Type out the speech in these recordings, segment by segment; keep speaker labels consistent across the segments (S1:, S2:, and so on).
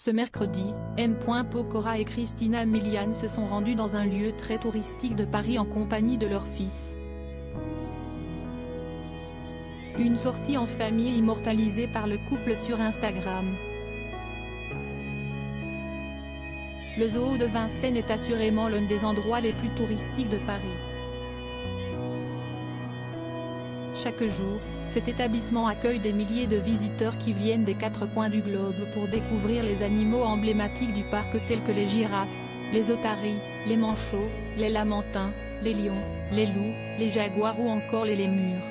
S1: Ce mercredi, M. Pokora et Christina Milian se sont rendus dans un lieu très touristique de Paris en compagnie de leur fils. Une sortie en famille immortalisée par le couple sur Instagram. Le zoo de Vincennes est assurément l'un des endroits les plus touristiques de Paris. Chaque jour, cet établissement accueille des milliers de visiteurs qui viennent des quatre coins du globe pour découvrir les animaux emblématiques du parc tels que les girafes, les otaries, les manchots, les lamantins, les lions, les loups, les jaguars ou encore les lémurs.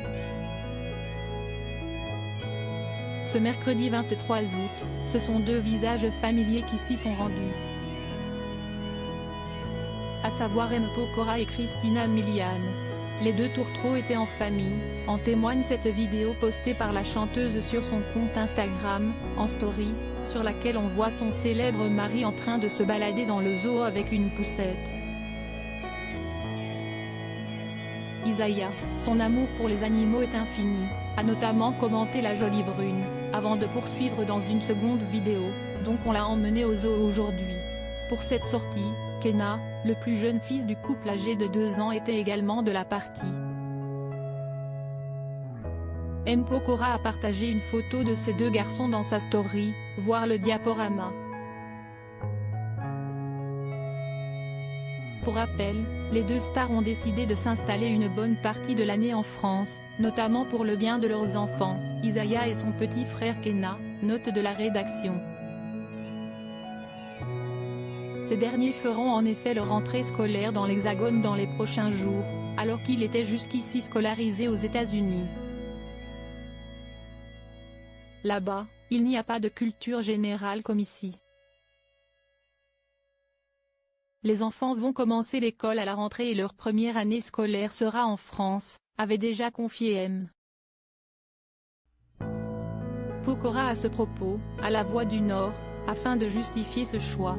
S1: Ce mercredi 23 août, ce sont deux visages familiers qui s'y sont rendus. À savoir M. Pokora et Christina Milian. Les deux tourtereaux étaient en famille, en témoigne cette vidéo postée par la chanteuse sur son compte Instagram, en story, sur laquelle on voit son célèbre mari en train de se balader dans le zoo avec une poussette. Isaiah, son amour pour les animaux est infini, a notamment commenté la jolie brune, avant de poursuivre dans une seconde vidéo, donc on l'a emmené au zoo aujourd'hui. Pour cette sortie, Kenna, le plus jeune fils du couple âgé de 2 ans était également de la partie. M. Pokora a partagé une photo de ces deux garçons dans sa story, voir le diaporama. Pour rappel, les deux stars ont décidé de s'installer une bonne partie de l'année en France, notamment pour le bien de leurs enfants, Isaiah et son petit frère Kenna, note de la rédaction. Ces derniers feront en effet leur rentrée scolaire dans l'Hexagone dans les prochains jours, alors qu'il était jusqu'ici scolarisé aux États-Unis. Là-bas, il n'y a pas de culture générale comme ici. Les enfants vont commencer l'école à la rentrée et leur première année scolaire sera en France, avait déjà confié M. Pokora à ce propos, à La Voix du Nord, afin de justifier ce choix.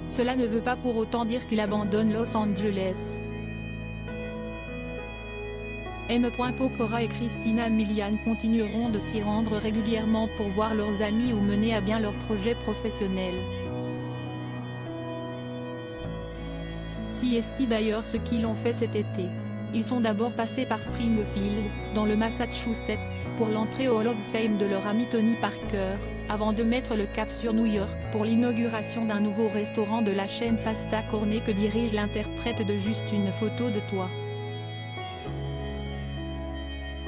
S1: Cela ne veut pas pour autant dire qu'il abandonne Los Angeles. M. Pokora et Christina Milian continueront de s'y rendre régulièrement pour voir leurs amis ou mener à bien leurs projets professionnels. Si est d'ailleurs ce qu'ils ont fait cet été. Ils sont d'abord passés par Springfield, dans le Massachusetts, pour l'entrée au Hall of Fame de leur ami Tony Parker, avant de mettre le cap sur New York pour l'inauguration d'un nouveau restaurant de la chaîne Pasta Cornet que dirige l'interprète de Juste une photo de toi.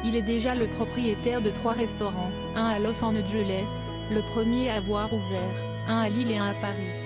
S1: Il est déjà le propriétaire de 3 restaurants, un à Los Angeles, le premier à avoir ouvert, un à Lille et un à Paris.